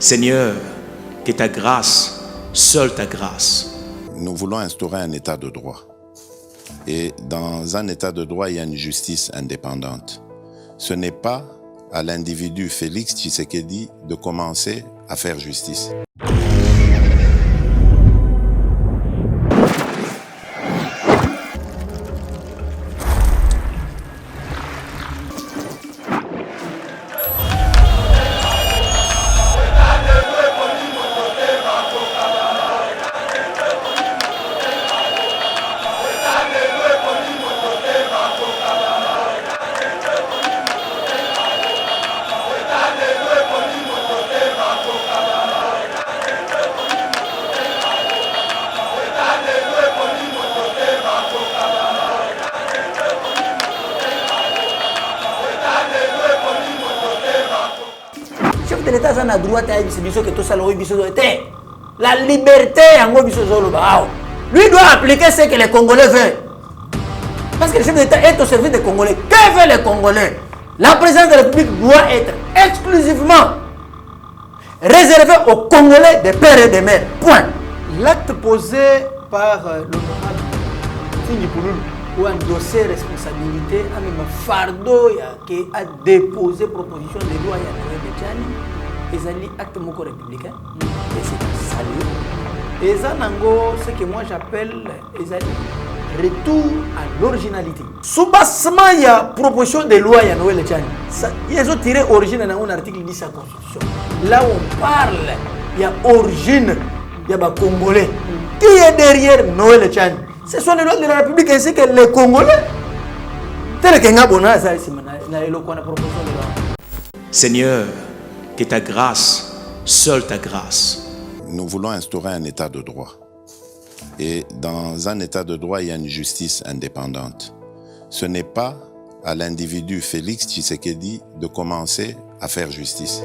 Seigneur, que ta grâce, seule ta grâce. Nous voulons instaurer un état de droit. Et dans un état de droit, il y a une justice indépendante. Ce n'est pas à l'individu Félix Tshisekedi de commencer à faire justice. L'État a droit à que tout ça la liberté lui doit appliquer ce que les Congolais veulent. Parce que le chef d'État est au service des Congolais. Que veulent les Congolais? La présidence de la République doit être exclusivement réservée aux Congolais des pères et des mères. Point. L'acte posé par l'honorable Tindi Pouloulou ou un dossier responsabilité a même fardeau qui a déposé proposition de loi et Ezali acte moko républicain et c'est salué. Ezanango, ce que moi j'appelle Ezali retour à l'originalité. Sous-bassement, il y a proposition de loi, il y a Noël Tchani. Ils ont tiré origine dans un article 10 de la Constitution. Là où on parle, il y a origine, il y a Congolais. Qui est derrière Noël Tchani? Ce sont les lois de la République ainsi que les Congolais. Tel que Ngabona, ça c'est la proposition de loi. Seigneur, que ta grâce, seule ta grâce. Nous voulons instaurer un état de droit. Et dans un état de droit, il y a une justice indépendante. Ce n'est pas à l'individu Félix Tshisekedi de commencer à faire justice.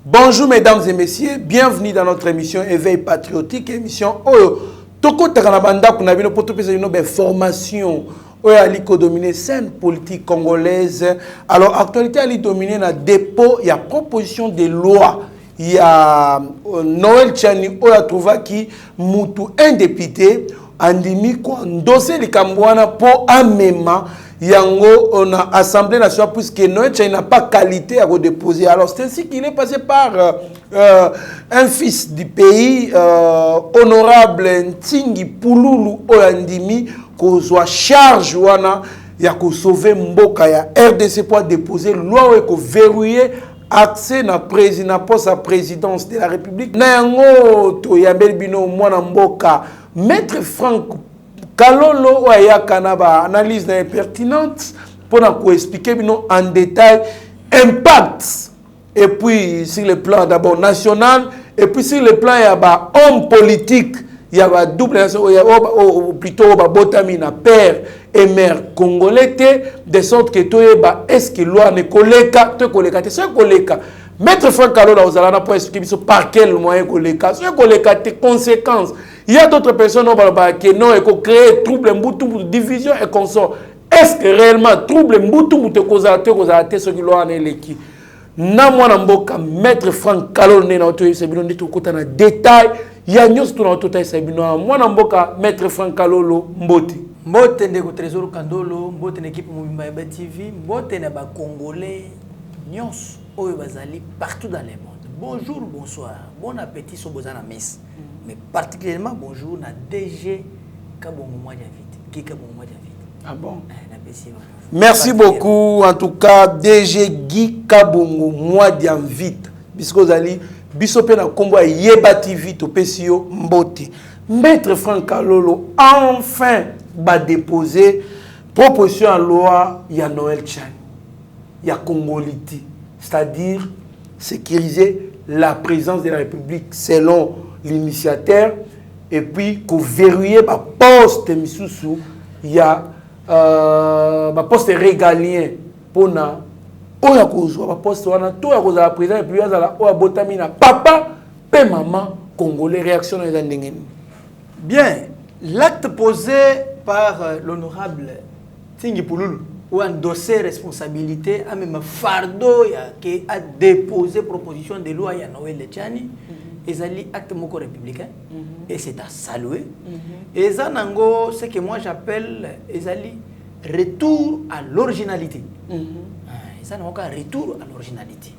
Bonjour mesdames et messieurs, bienvenue dans notre émission Éveil Patriotique, émission Oyo. Toko Takanabanda Kunabino pour tout une formation Oyo ali dominer scène politique congolaise. Alors actualité ali dominer na dépôt, il y a proposition de loi. Il y a Noël Tchani Oyo a trouvé qui mutu un député andimi ko ndosé likambwana pour amema Yango, on a Assemblée nationale, puisque Noël n'a pas qualité à redéposer. Alors, c'est ainsi qu'il est passé par un fils du pays, honorable Ntingi Pouloulou Oyandimi, qu'on soit charge, il y a qu'on sauver Mboka, il y a RDC pour déposer loi et qu'on verrouiller accès na président pour sa présidence de la République. Nango, to yambel bino mwana Mboka, Maître Franck Kalolo Oya Kanaba, analyse pertinente pour nous expliquer en détail l'impact. Et puis sur le plan d'abord national, et puis sur le plan il y a homme politique, il y a double plutôt botamina père et mère congolais, de sorte que toi est-ce que loi ne koleka, te koleka, c'est koleka. Maître Franck Kalolo Ozalana pour expliquer par quel moyen koleka, c'est koleka tes conséquences. Il y a d'autres personnes qui non et qui créent trouble, division et consort. Est-ce que réellement trouble, te cause ce qui l'ont éléqué? Namwana Mboka, Maître Franck Kalolo na auto c'est bien dit tout côté na détail. Il y a news tout na auto c'est bien. Mwana Mboka, Maître Franck Kalolo Mboti. Mbote ndeko Trésor Kandolo, mbote n'équipe Mobimba TV, mbote na ba Congolais nyons oyo bazali partout dans le monde. Bonjour, bonsoir, bon appétit sur bozana messe. Mais particulièrement bonjour na DG Kabongo Mwadia Vite. Qui Kabongo Mwadia Vite? Ah bon? Merci beaucoup en tout cas DG Guy Kabongo Mwadia Vite. Puisque vous allez biso na kombo Yeba TV to pesio mbote. Maître Franck Kalolo enfin va déposer proposition à loi ya Noël Tchani. Ya Congolité, c'est-à-dire sécuriser la présence de la République selon l'initiateur et puis qu'on verrouiller ma poste misusu il y a ma poste régalien pour na oya kozwa ma poste wana to ya kozala président et puis azala oya botamina papa pe maman congolais réaction dans les ndengeni. Bien, l'acte posé par l'honorable Tingi Pouloulou ou endossé responsabilité à même fardeau qui a déposé proposition de loi à Noël Tchani. Et ça acte moko républicain et c'est à saluer. Et ça nango ce que moi j'appelle retour à l'originalité. Et ça nango retour à l'originalité.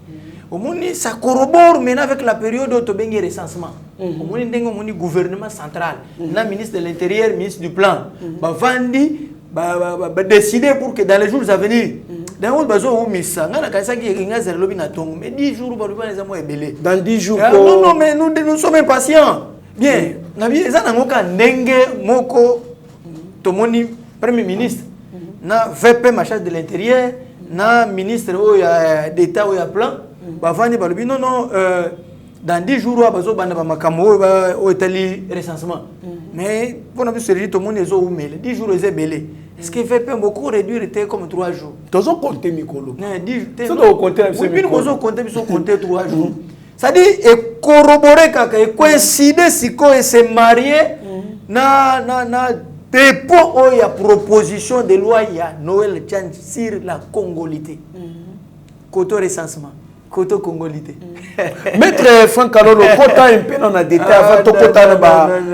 Au moins ça corrobore maintenant avec la période de bengi recensement. Au moins ndengo moni gouvernement central, na ministre de l'intérieur, ministre du plan, ba vandi ba décider pour que dans les jours à venir dans 10 jours, dans 10 jours. Non, mais nous sommes impatients. Bien, Premier ministre, na VP machin de l'intérieur, na ministre d'État ou plan, non, non, dans 10 jours, il y a un recensement. Mais pour nous, c'est tout le monde est 10 jours, c'est belé. Est-ce que VP beaucoup réduire comme 3 jours? Tous ont compté Mikolo. Ça doit compter 3 jours. C'est-à-dire, et corroborer quand et coïncider si quoi se marier na dépôt où il y a proposition de loi il y a Noël Tchani sur la Congolité. Côté recensement. Côté Congolité. Maître Franck Kalolo, quand un peu dans la détail, avant tout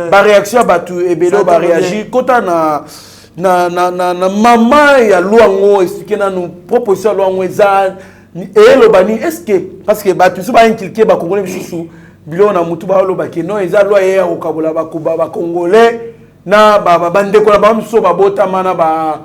la réaction à tout et bélo va réagir. Quand na maman ya luango expliquer na nous proposition luango eza et le bani est-ce que parce que ba tout ça ba inculquer ba congolais misusu bilo na mutu ba lo ba ke non eza loi ya okabola ba congolais na ba bandeko ba mso ba botama na ba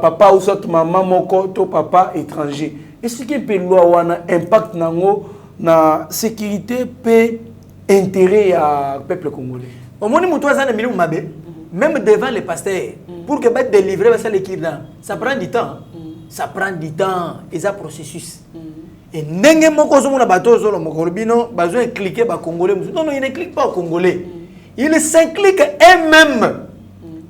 papa ou soit maman moko to papa étranger est-ce que peut loi wana impact nango na sécurité pe intérêt à peuple congolais au moni mutu azana milieu mabe même devant les pasteurs pour que bat délivrer ça prend du temps. Ça prend du temps et ça processus. Et n'engé moko zo mona bato zo lo mokolbino besoin cliquer ba congolais. Non non, il ne clique pas au congolais. Il s'implique eux-mêmes.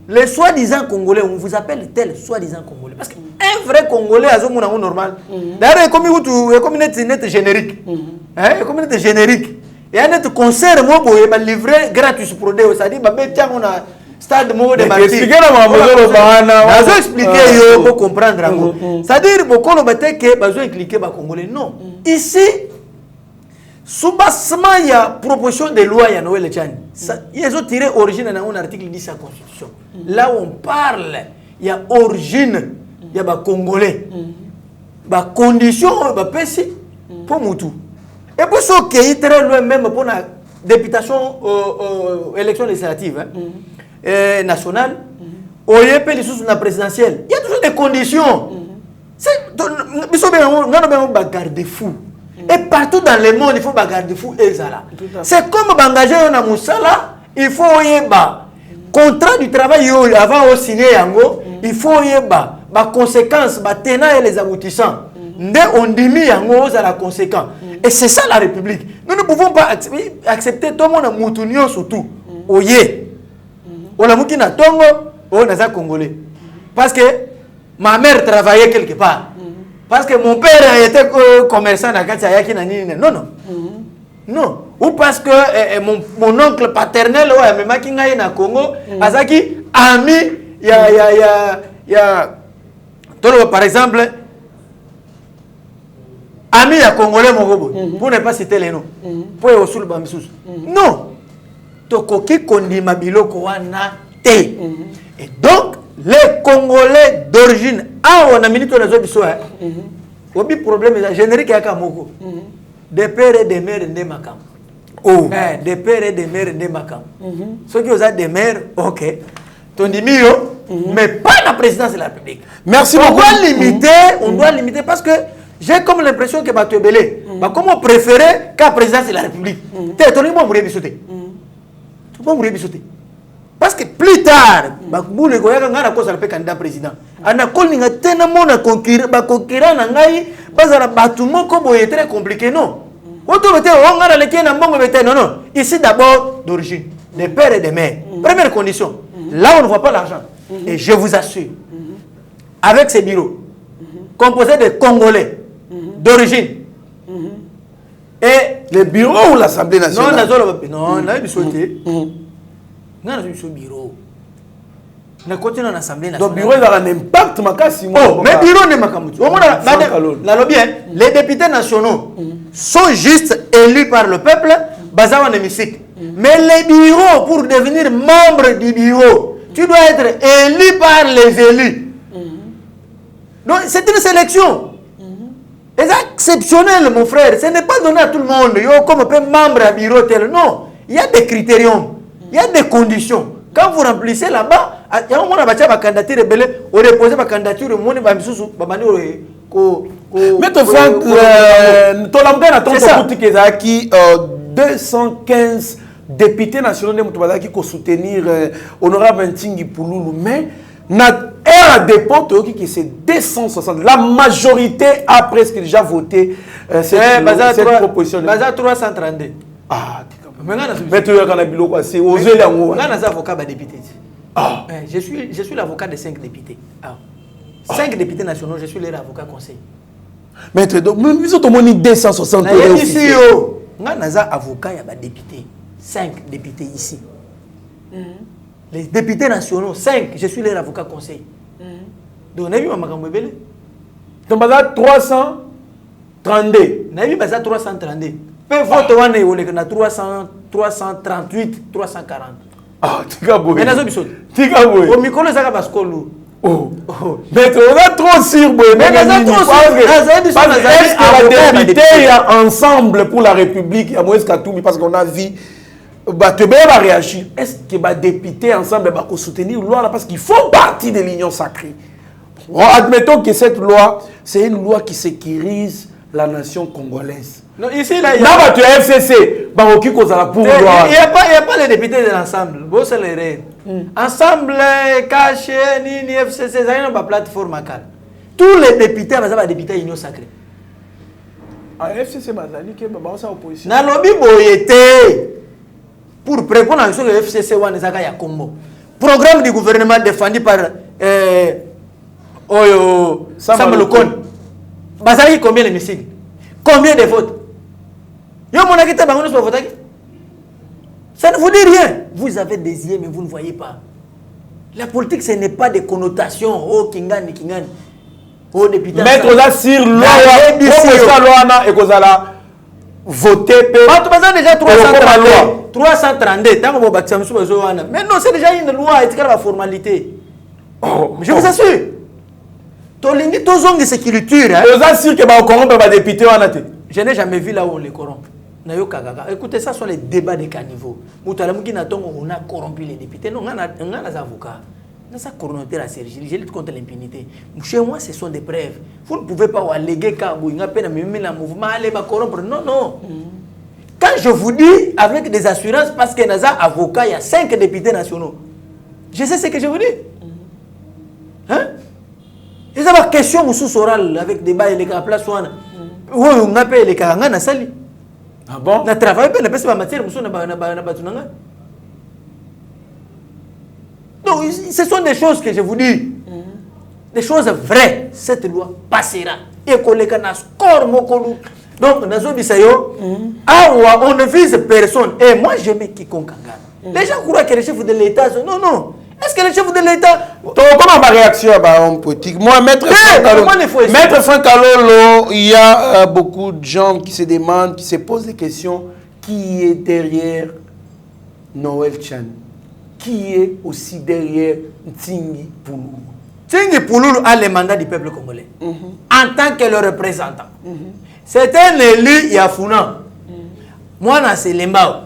Les soi-disant congolais, on vous appelle tel soi-disant congolais parce que un vrai congolais a zo mona normal. D'ailleurs comme net générique. Hein, comme net générique. Et un net concert mo boye ba livrer gratuit pour produit, c'est-à-dire ba betia mona stade mot de Marseille. Expliquez yo pour comprendre. C'est-à-dire beaucoup le que besoin cliquer ba congolais. Non. Ici sous-bassement il y a proposition de loi ya Noël Tchani. Ils ont tiré origine dans un article 10 de la Constitution. Là où on parle, il y a origine, il y a ba congolais. Ba condition ba pesi pour mutu. Et pour ce qui est très loin même pour la députation élection législative. Nationale, au YP la présidentielle, il y a toujours des conditions. Nous avons un garde-fou. Et partout dans le monde, il faut un garde-fou. C'est comme engager un Moussala, il faut un contrat du travail avant de signer, il faut un conséquence, tenant et les aboutissants. On diminue à la conséquence. Et c'est ça la République. Nous ne pouvons pas accepter tout le monde à Moutounio surtout. Oye. On a mouti na tongo, on a congolais. Parce que ma mère travaillait quelque part. Parce que mon père était commerçant dans Katsayaki. Non, non. Non. Ou parce que mon oncle paternel, même qui n'a na Congo, Azaki, ami, il y a, par exemple, ami à Congolais, pour ne pas citer les noms. Pour au sul bamisous. Non. Tokoki kondima biloko wana te. Et donc les Congolais d'origine on a minute na zo biso obi problème est générique ya kamoko des pères et des mères de makam des pères et des mères de makam ceux qui ont des mères OK tondimio mais pas la présidence de la République. Merci beaucoup. On doit limiter parce que j'ai comme l'impression que Batouebele Bah, comment préférer qu'à président de la République? T'es étonné, moi, vous voulez sauter. Vous voulez sauter. Parce que plus tard, vous le voyez quand on a cause le candidat président. On a connu un tellement de concurrents, c'est très compliqué, non? Non, non. Ici d'abord d'origine, des pères et des mères. Première condition, là on ne voit pas l'argent. Et je vous assure, avec ces bureaux, composés de Congolais d'origine, et les bureaux ou l'Assemblée nationale? Non, on a eu sauté. On a eu ce bureau. On a continué dans l'Assemblée nationale. Donc, le bureau a un impact. Oh, mais le bureau n'est pas comme ça. Les députés nationaux sont juste élus par le peuple, basés en hémicycle. Mais les bureaux, pour devenir membre du bureau, tu dois être élu par les élus. Donc, c'est une sélection. C'est exceptionnel, mon frère. Ce n'est pas donné à tout le monde. Comme un peu membre à bureau tel. Non. Il y a des critériums. Il y a des conditions. Quand vous remplissez là-bas, il y a un moment où on a candidature rebelle, on dépose ma candidature, on a Maître Franck, tu as dit 215 députés nationaux qui ont soutenir Honorable Ntingi Pouloulou, mais à dépôt qui c'est 260. La majorité a presque déjà voté cette proposition. Baza 332. Ah, mais tu as dit c'est osé la mot. Avocat député. Je suis l'avocat de 5 députés. 5 députés nationaux, je suis leur avocat conseil. Maître, donc nous sommes 260. Ici, on a avocat et député. 5 députés ici. Les députés nationaux, 5, je suis leur avocat conseil. Donc, on a vu ma maman bébé. Donc, on a 332. On a vu 332. Peu vote, on a 338, 340. Ah, tu as beau. Mais tu as beau. Au micro, ça va se coller. Oh. Maître, on a trop sur. Mais on a trop sur. Est-ce que la députée est ensemble pour la République? Il y a Moïse Katoumi parce qu'on a vu. Tu vas réagir. Est-ce que les députés ensemble vont soutenir la loi parce qu'ils font partie de l'union sacrée? Admettons que cette loi, c'est une loi qui sécurise la nation congolaise. Non, ici, là, il y a pas FCC. Il n'y a pas les députés de l'ensemble. Ensemble, caché, ni FCC, ça n'y a pas de plateforme. Tous les députés, c'est des députés de l'union sacrée. FCC, c'est opposition. Dans le lobby, boyété. Pour répondre à ce que le FCC a Congo. Programme du gouvernement défendu par Sam Lokon. Bazali, combien de missiles? Combien de votes? Ça ne vous dit rien. Vous avez des yeux, mais vous ne voyez pas. La politique, ce n'est pas des connotations. Oh, Kingani, Kingani. Oh, député. Mettre là sur loi, et qu'on a voté. Déjà 332. Mais non, c'est déjà une loi, c'est la formalité. Je vous assure. Je n'ai jamais vu là où on les corrompt. Écoutez, ça sont les débats de caniveau. On a corrompu les députés. Non, on a des avocats. On a corrompu la CRG. Je lutte contre l'impunité. Chez moi, ce sont des preuves. Vous ne pouvez pas alléguer qu'il y a un mouvement, aller corrompre. Non, non. Quand je vous dis avec des assurances, parce qu'il y a des avocats, il y a 5 députés nationaux. Je sais ce que je vous dis. Hein? Il y a des questions sous oral avec des débat et les cas place. Oui, on a payé les cas. On a sali. Ah bon? On a travaillé, on a passé ma matière, on a donc, ce sont des choses que je vous dis. Des choses vraies. Cette loi passera. Et qu'on les a score mokolu. Donc, on ne vise personne. Et moi, j'aime quiconque. Les gens croient que les chefs de l'État sont... Non, non. Est-ce que les chefs de l'État... Comment ma réaction en politique? Moi, Maître Franck Alolo, il y a beaucoup de gens qui se demandent, qui se posent des questions. Qui est derrière Noël Chan? Qui est aussi derrière Ntingi Pouloulou? Ntingi Pouloulou a le mandat du peuple congolais. En tant que le représentant. C'est un élu Yafuna. Moi, c'est Lembao.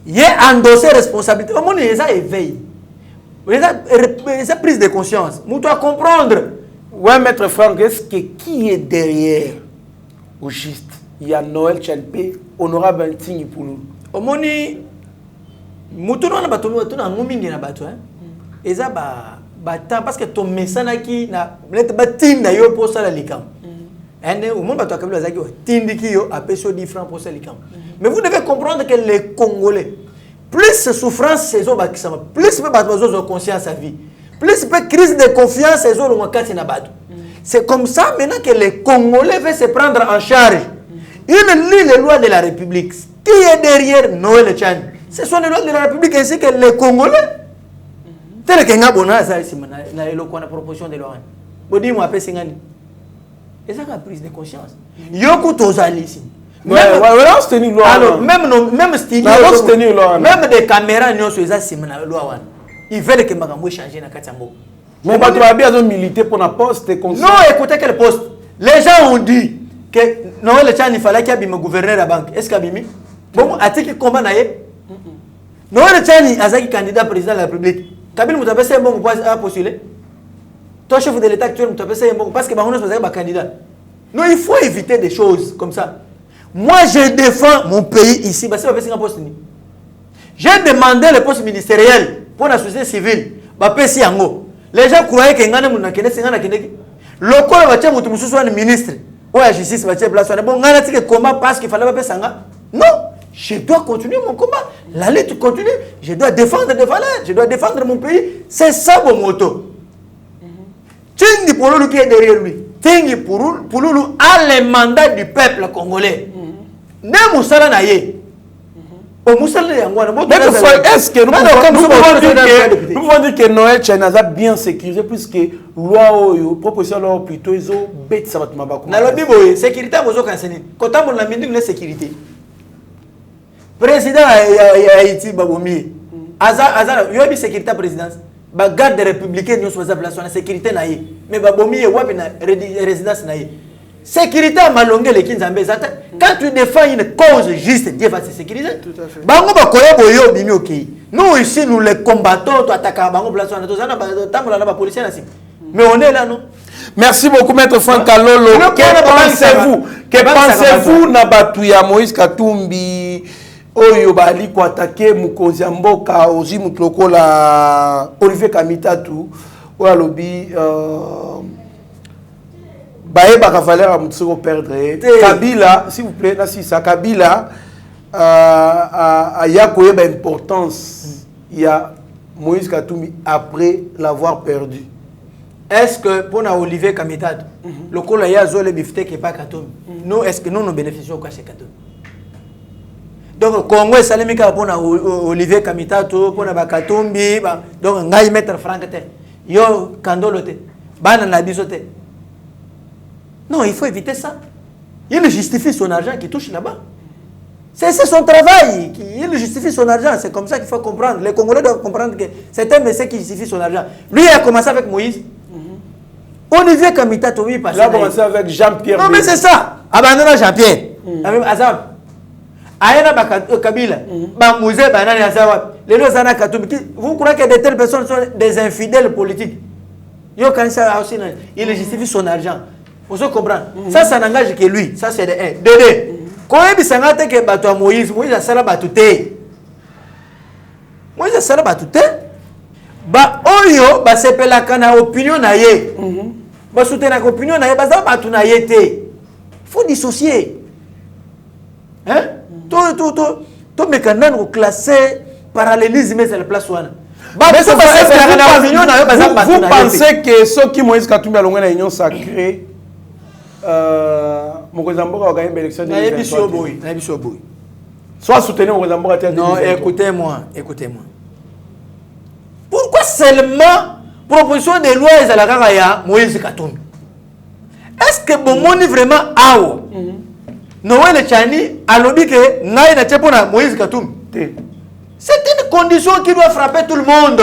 Il a endossé responsabilité. Au moins, il a éveillé. Il a prise de conscience. Nous doit comprendre. Ouais, Maître Franck, est-ce que qui est derrière au juste il y a Noël Tchanpe, honorable Ntingi Poulou. Omoni mutuno na bato na ngomingi na bato eza parce que ton message qui na ba tinda yo pour ça la likam. Au monde bato akabila zaki tindiki yo apeso 10 francs pour ça likam. Mais vous devez comprendre que les Congolais plus souffrance ces autres bakisama, plus bato ont conscience à vie. Plus crise de confiance ces autres ont kati na bato. C'est comme ça maintenant que les Congolais veulent se prendre en charge. Ils lisent les lois de la République. Qui est derrière Noël Tchani? Ce sont les lois de la République ainsi que les Congolais. Tel que Ngabona, ça ici, na proposition de loi. Bodi moi appelle Singani. Et ça a prise de conscience. Yoko tozali ici. Alors même style, même des caméras nous sont ici na loi. Ils veulent que Magambo change na Katambo. Mais tu as bien milité pour la poste. Non, écoutez quel poste. Les gens ont dit que Noël Tchani, il fallait qu'il y ait un gouverneur de la banque. Est-ce qu'il y a mis? Bon, a-t-il combat naïe? Noël Tchani, Azaki candidat président de la République. Kabila Moutapé, c'est un bon à postuler. Toi, chef de l'État actuel, Moutapé, c'est un bon parce que Bahouna est un candidat. Non, il faut éviter des choses comme ça. Moi, je défends mon pays ici. Bah, c'est pas un poste. J'ai demandé le poste ministériel pour la société civile. Bah, PC Yango. Les gens croyaient que Ngana Mounakene, c'est Ngana Kene. Le corps va tirer Moutoussou soit le ministre. Ou la justice va tirer place. Bon, Ngana tire combat parce qu'il fallait pas Sanga. Non, je dois continuer mon combat. La lutte continue. Je dois défendre des valeurs. Je dois défendre mon pays. C'est ça mon motto. Tingi Pouloulou qui est derrière lui. Tingi Pouloulou a le mandat du peuple congolais. Ne Moussala Naye. Est-ce que nous pouvons dire que Noël Tchani a bien sécurisé puisque loi proposition loi plutôt ils ont bête ça va te m'abakou. Na lobi boye sécurité bozo kansené. Kota mon la minute de sécurité. Président Haïti Baboumi. Azar yo bi sécurité présidence. Ba garde républicaine nous soit place na sécurité naïe. Mais Baboumi wapi na résidence naïe. Sécurité à Malongé les Kinzambe. Quand tu défends une cause juste, Dieu va se sécuriser. Tout à fait. Bango bakoye boyo bimi ok. Nous ici nous les combattons, tu attaques bango place na tozana ba policier nasi. Mais on est là non. Merci beaucoup maître Franck Kalolo. Que pensez-vous na batu ya Moïse Katumbi oyo bali ko attaquer mukonzi mboka ozi mutloko la Olivier Kamitatu ou alobi Baye Bakavalère a Moutsoko perdre. Kabila, s'il vous plaît, ça Kabila a yakoye ba importance. Il y a Moïse Katumbi après l'avoir perdu. Est-ce que pour Olivier Kamitatu, le col ya zole bifte qui pas Katumbi. Nous est-ce que nous bénéficions de chez Katumbi? Donc Congo est salimika pour Olivier Kamitatu, pour Katumbi, donc ngai mettre franc te. Yo kandolote. Bana na bisote. Non, il faut éviter ça. Il justifie son argent qui touche là-bas. C'est son travail. Il justifie son argent. C'est comme ça qu'il faut comprendre. Les Congolais doivent comprendre que c'est un monsieur qui justifie son argent. Lui, il a commencé avec Moïse. Olivier Kamitatu, oui, parce que... Il a commencé avec Jean-Pierre. Non, mais c'est ça. Abandonnant Jean-Pierre. Azam. Aïna Kabila. Moïse, Banani Azawa. Les deux Zana Katumbi. Vous croyez que de telles personnes sont des infidèles politiques? Il justifie son argent. Vous comprenez? Ça n'engage que lui. Ça, c'est de 1. De 2. Quand il s'engage que Moïse a sala batute. Moïse a sala batute. Oyo, c'est pour la opinion naïe. Soutenir l'opinion naïe, c'est pas il faut dissocier. Hein? Tout mécanisme classé parallélisme, c'est la place où vous pensez que ceux qui Moïse Katumbi a l'union union sacrée Mokozamboka a gagné l'élection de 2023. Soit soutenir Mokozamboka. Non, écoutez-moi. Pourquoi seulement proposition de loi est à la Gagaya Moïse Katumbi? Est-ce que bon monde vraiment awo? Noël Tchani a lobby que Naï n'a pas Moïse Katumbi. C'est une condition qui doit frapper tout le monde.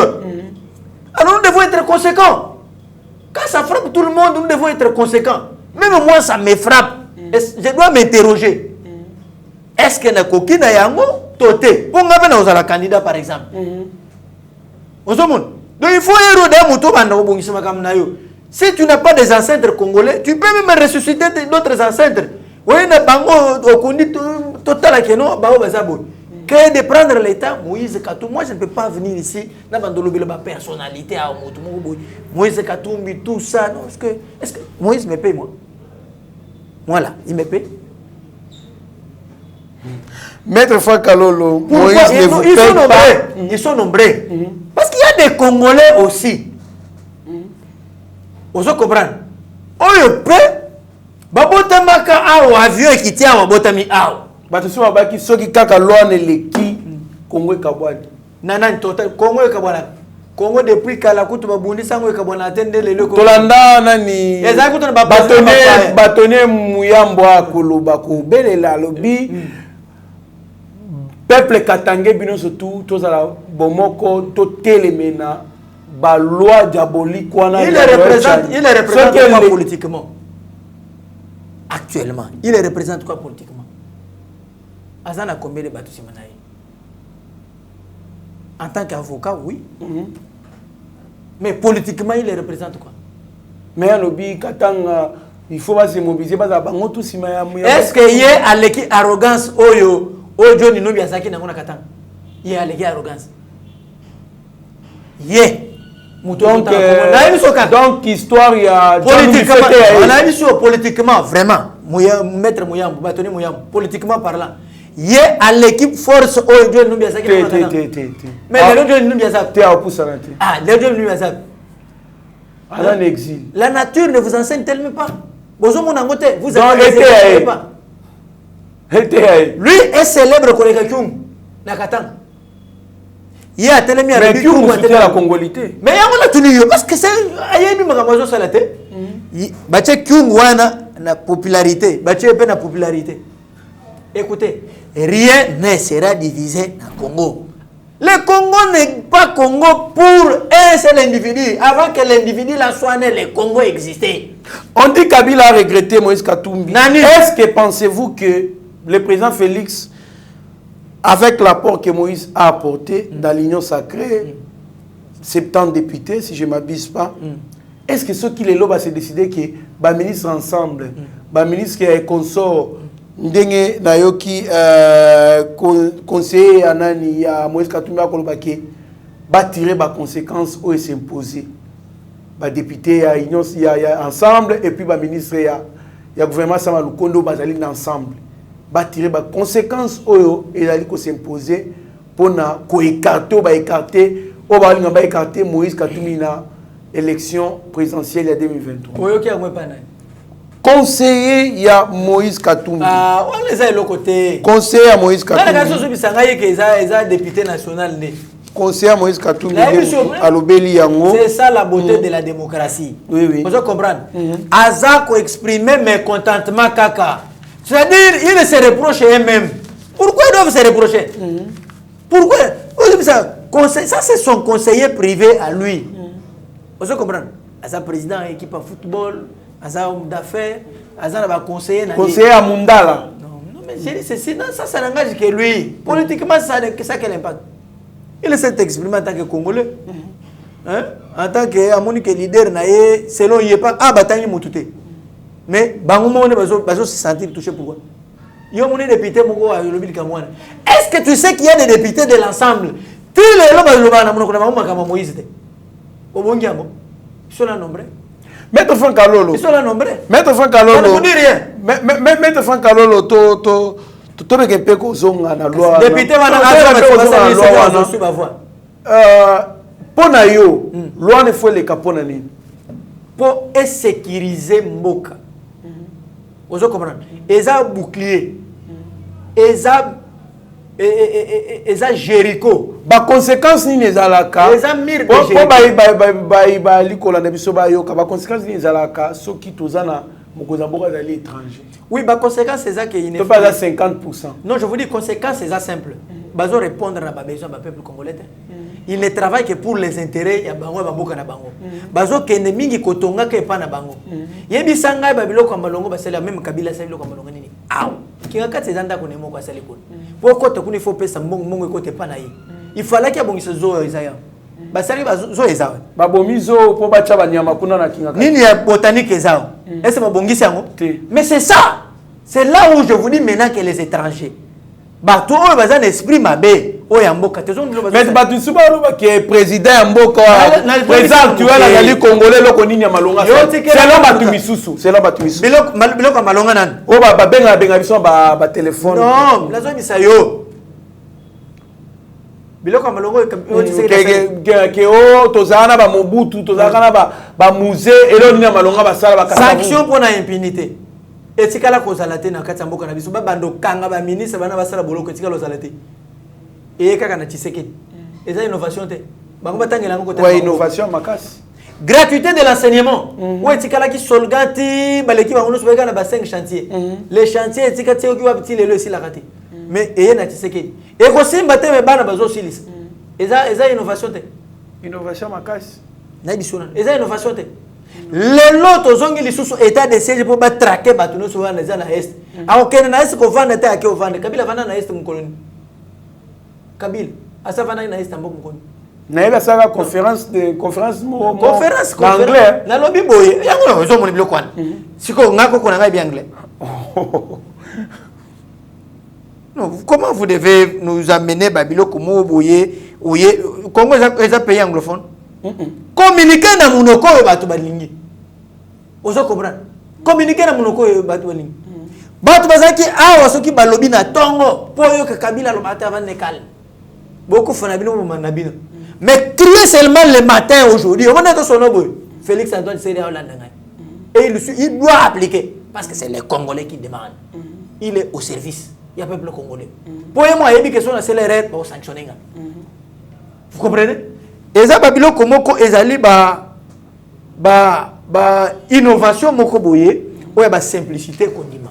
Alors nous devons être conséquents. Quand ça frappe tout le monde, nous devons être conséquents. Même moi, ça me frappe. Je dois m'interroger. Est-ce que nous avons un yango toté? Pour nous avons un candidat, par exemple. Donc il faut éroder. Si tu n'as pas des ancêtres congolais, tu peux même ressusciter d'autres ancêtres. Oui, na bango okundi total que non, bao bazabo. Que de prendre l'État, Moïse Katumbi, moi je ne peux pas venir ici, na bandolo ba personnalité à Moïse Katumbi, tout ça, non, est-ce que Moïse me paye moi? Voilà, il me paye. Maître Fakalolo, Moïse ne vous paye pas. Ils sont nombreux. Parce qu'il y a des Congolais aussi. Vous comprenez? Oyo pe babotamaka awo avion qui tient babotami awo. Batusu babaki soki kaka loi ne leki Congo kabwani. Nana total Congo kabwana. Congo depuis kala kutu babundi sango kabwana atende lelo ko. Tolanda nani. Eza kutu ba batone muyambo akoloba ko belela lobi. Peuple katangé bino surtout tozala bomoko to telemena. Ba loi diabolique il le représente quoi politiquement actuellement il le représente quoi politiquement azana combien de bateaux simanaï en tant qu'avocat oui mais politiquement il le représente quoi mais alobi katanga il faut pas se mobiliser ba bango tout simaya est-ce que y a aleki arrogance oyo ojo ni nobi azaki na ngona katanga y a aleki arrogance donc histoire il y a politiquement vraiment maître Mouyambo Batoni Mouyambo politiquement parlant il y a l'équipe force aujourd'hui nous bien ça qui mais le nous bien ça le exil la nature ne vous enseigne tellement pas vous êtes pas lui est célèbre Korekakung Nakatang. Il y a tellement de la congolité. Mais il y a tout parce que c'est une magasin salaté. Bache Kyungwana na popularité, bache na popularité. Écoutez, rien ne sera divisé dans Congo. Le Congo n'est pas Congo pour un seul individu. Avant que l'individu la soit né, le Congo existait. On dit Kabila a regretté Moïse Katumbi. Est-ce que pensez-vous que le président Félix, avec l'apport que Moïse a apporté dans l'Union sacrée, 70 députés, si je ne m'abuse pas, est-ce que ceux qui les lobent se décider que les ministres ensemble, les ministres qui sont consorts, Ndenge Nayoki, conseiller Anani, Moïse Katumbi, va tirer les conséquences ou s'imposer. Les députés, il y a ensemble, et puis les ministres, il y a gouvernement Samalukondo, ils ensemble. Va tirer les conséquences et aller s'imposer pour écarter Moïse Katumbi na élection présidentielle de 2023. Conseiller il y a Moïse Katumbi. Ah, on les a de côté. Conseiller à Moïse Katumbi. Député national. Conseiller à Moïse Katumbi. C'est ça la beauté de la démocratie. Oui, oui. Vous comprenez? Azako exprimer mécontentement kaka. C'est-à-dire, ils se reprochent eux-mêmes. Pourquoi ils doivent se reprocher? Pourquoi? Ça, c'est son conseiller privé à lui. Vous comprenez? Asa président équipe en football, Asa homme d'affaires, Asa va conseiller. Conseiller à Mundala. Non, mais ça n'engage que lui. Politiquement, ça quel impact? Il s'est exprimé en tant que Congolais. En tant que leader, selon il pas bataille moutouté. Mais on se sentir touché pourquoi? Il y a des députés est-ce que tu sais qu'il y a des députés de l'ensemble? Tous les gens Moïse. Ils sont là nombreux. Maître Franck Kalolo. Ils sont là nombreux. Maître Franck Kalolo. Ça ne vous dit rien. Maître Franck Kalolo, député Pona yo, loi ne faut les capona ni. Pour sécuriser Mboka. Vous comprenez? Eza bouclier. Eza Jéricho. Ba conséquence ni nezalaka. Eza mire de Jéricho. Ba likola na biso ba yo ka ba conséquence ni nezalaka soki tozana mokoza boka dali étranger. Oui, bah conséquence c'est ça qui est pas à 50%. Non, je vous dis conséquence c'est ça simple. Bazo répondre à besoin du peuple congolais. Il ne travaille que pour les intérêts ya bango ba boka na bango. Bazo kende mingi kotonga ke pa na bango. Yebi sanga ba biloko malongo basela même kabila sa biloko malongo nini. Aw. Kinga kati zanda ko nemo kwa sali ko. Pourquoi to kuni faut pesa mbongo ko te pa na yi. Il fallait qu'il y ait bongiso zo ezaya. Basali bazo ezao. Ba bomizo po ba chaba nyama kuna na kinga kati. Nini ya botanique ezao. Est-ce que bongisi yango? Mais c'est ça. C'est là où je vous dis maintenant que les étrangers, bateau oyo baza un esprit mabe oyo ya mboka te mais bato suba loba que président ya mboka président actuel azali congolais loko nini ya malonga selon bato misusu biloko malonga nani o ba benga biso ba téléphone non nazo bisa yo biloko malongo ke o tozana ba mobutu tozana ba musée elo nini ya malonga basala ba sanction pour la impunité. Etikala kozala te na kati ya mboka na biso babando kanga ba ministre bana basala boloko etikala ozala te e kaka na Tshisekedi eza innovation te bango batangela ngo côté innovation makasi gratuité de l'enseignement ou etikala ki solgati baleki bango no sobeka na ba 5 chantiers les chantiers etikati oki wa petit lelo ici la raté mais eye na Tshisekedi e ko simba te me bana bazo silisa eza innovation te innovation makasi na biso na eza innovation te les lots zongi lisusu état de siège pour ba traquer bato no so wana za na est akokene na est ko vanda te ake o vanda kabila vanda na est mkoloni kabila asa vanda na est mboko mkoloni na eba saka conférence anglais na lobi boye yango zo moni biloko wana siko ngako kona ngai bi anglais non comment vous devez nous amener babiloko mo boye oye Congo est un pays anglophone. Communiquer na munoko yo batu balingi. Ozo comprendre. Communiquer na munoko yo batu balingi. Batu bazaki awa soki balobi na tongo po yo ka kabila lo bata van nekal. Beaucoup font nabino mo manabino. Mais crier seulement le matin aujourd'hui. On a son nom Félix Antoine Tshisekedi Holanda. Et il doit appliquer parce que c'est les Congolais qui demandent. Il est au service. Il y a peuple congolais. Pour moi, il y a des questions à célébrer pour sanctionner. Vous comprenez? Et ça, Babylon, comment ezali ba innovation moko boye, ou ba simplicité kondima.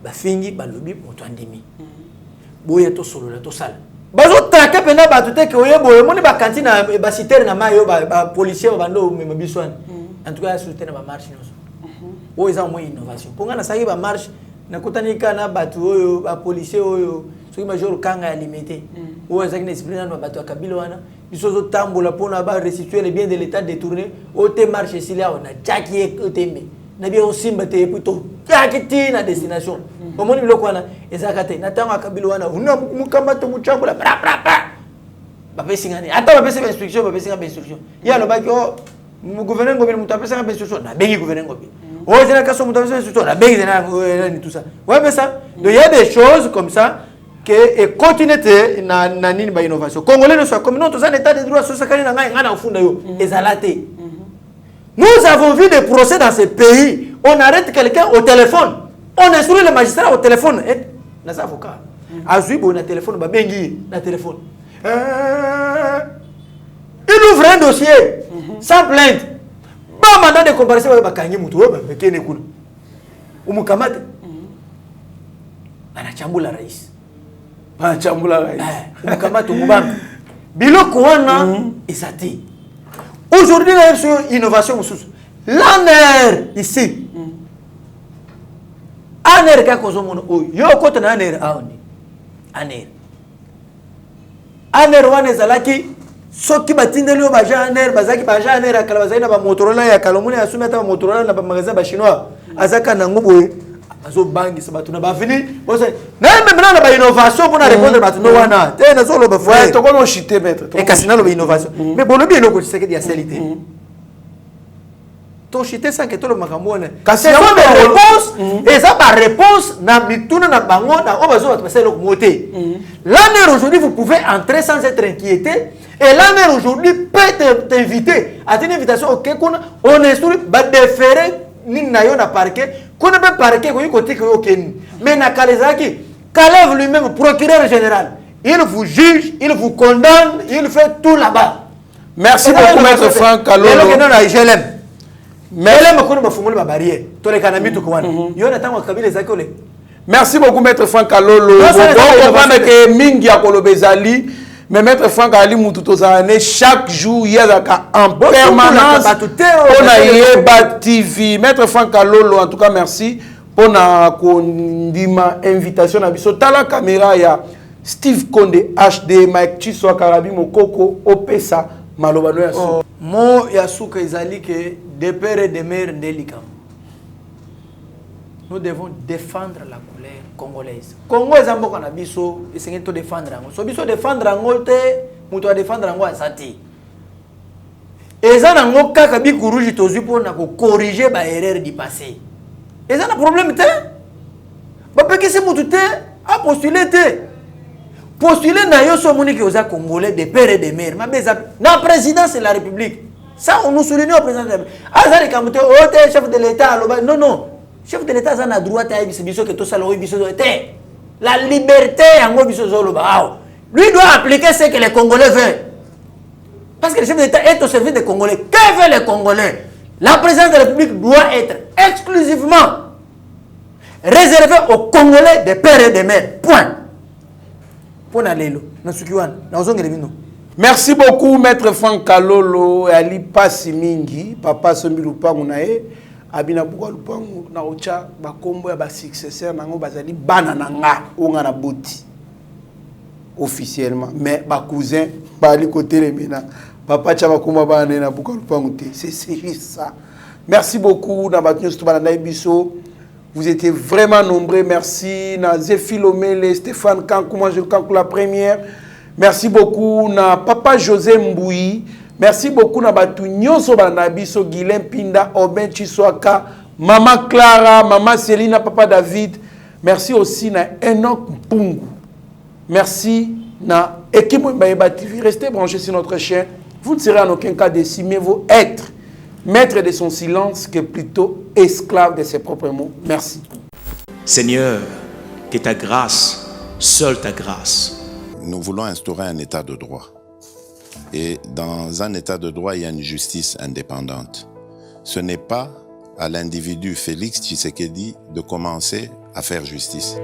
Ba fingi ba lobi moto andimi. Boye to solo la to sala. Bazo traquer pena ba tout que oye boye moni ba cantine ba citer na mayo ba policier ba ndo me biswan. En tout cas, soutenir ba marche nous. Ou ils ont moins innovation. Pour nga na saki ba marche na kutanika na batu oyo ba policier oyo soki major kanga ya limité. Ou ezaki na esprit na bato ya kabila wana biso zo tambola pona ba restituer les biens de l'état détourné au te marché silia on a jaki otembe na bien osimba te plutôt jaki na destination omoni biloko wana ezaka te na tango kabila wana una mukamba to muchambola bra ba pesingani ata ba pesa instruction ba pesinga instruction ya lo ba ko mu gouverneur ngobile mutu apesa instruction na bengi gouverneur ngobile o zena kaso mutu apesa instruction na bengi zena ni tout ça ouais mais ça donc il y a des choses comme ça que continuer na nini ba innovation congolais ne soit comme nous tous en état de droit social na ngai ngana ufunda yo ezalate. Nous avons vu des procès dans ce pays, on arrête quelqu'un au téléphone, on instruit le magistrat au téléphone et na avocat azui bo na téléphone ba bengi na téléphone il ouvre un dossier sans plainte ba mandat de comparaison ba kangi mutu ba mekene kuna umukamata ana chambula rais chambula rais umukamata mubanga biloko wana ezati. Aujourd'hui, la innovation, l'ANER ici. ANER, qu'est-ce qu'on a? Yo, quand on a ANER, ANER. ANER, on est là qui, ceux qui battent le bajan ANER, bazaki bajan ANER, à Kalabazai, na ba Motorola, ya Kalomuni, à Soumeta, ba Motorola, na ba magasin ba chinois, azaka nangubo, azo bangi, sabatuna ba fini. Bon c'est, même maintenant la innovation pour répondre à batuna wana. T'es na solo ba ouais, to kono chité maître. Et kasina la innovation. Mais bon le bien loko c'est que dia célité. To chité sans que tout le makamone. C'est une réponse et ça par réponse na bituna na bango na obazo ba passer loko moté. L'année aujourd'hui vous pouvez entrer sans être inquiété et l'année aujourd'hui peut t'inviter à une invitation OK on instruit ba déférer ni na yo na parquet. Qu'on ne peut parquer côté que aucun. Mais na Kalezaki, Kalev lui-même, procureur général, il vous juge, il vous condamne, il fait tout là-bas. Merci beaucoup, Maître Franck Kalolo. Je l'aime. Merci beaucoup, Maître Franck Kalolo. Mingi a Kolobezali. Mais Maître Franck Ali Moutoutouzane, chaque jour, il y a en permanence on a Yeba TV. Maître Franck Kalolo, en tout cas, merci pour ma invitation. Sur la caméra, il y a Steve Konde, HD, Mike Chiswa Karabi, Mokoko, Opesa, Malobano Yasuka. Mo Yasuka Izali, que de père et de mère, Nelikam. nous devons défendre la couleur congolaise. Congo est un peu comme Abisso, et c'est de défendre. So Bisso défendre Angote, nous doit défendre Ango à Sati. Et ça n'a pas qu'à Kabi Kourouji Tozu pour corriger les erreurs du passé. Et ça n'a problème te. Parce que c'est moutou te a postulé te. Postuler na yo so moni que aux Congolais des pères et des mères. Mais la présidence de la République. Ça on nous souligne au président de la République. Ah ça les Kamouté, oh t'es chef de l'État. Non non. Chef de l'État ça n'a droit à biso que tout ça le biso te. La liberté en biso zolo ba. Lui doit appliquer ce que les Congolais veulent. Parce que le chef d'État est au service des Congolais. Que veulent les Congolais? La présidence de la République doit être exclusivement réservée aux Congolais des pères et des mères. Point. Merci beaucoup, Maître Franck Kalolo et Ali Passimingi, Papa Sombilupangu nae, Abina Bougalupangu, Naocha, Bakombo et Basuccesseur, Nango Bazali, Banananga, Ongana Bouti. Officiellement. Mais ma cousin, Bali côté les mina, Papa Tchabakouma Banana Bougalupangu, c'est ça. Merci beaucoup, Nabatnyos Tubanana Bisso. Vous étiez vraiment nombreux. Merci. Nazé Philomé, Stéphane Kankou, moi je Kankou la première. Merci beaucoup. Na Papa José Mboui. Merci beaucoup. Na Batu Nyoso Banabiso, Guilhem Pinda, Oben Chiswaka, Maman Clara, Maman Céline, Papa David. Merci aussi na Enoch Mpungu. Merci na équipe Mbaeba TV. Restez branchés sur notre chaîne. Vous ne serez en aucun cas décimés. Vous êtes maître de son silence que plutôt esclave de ses propres mots. Merci. Seigneur, que ta grâce, seule ta grâce. Nous voulons instaurer un état de droit. Et dans un état de droit, il y a une justice indépendante. Ce n'est pas à l'individu Félix Tshisekedi de commencer à faire justice.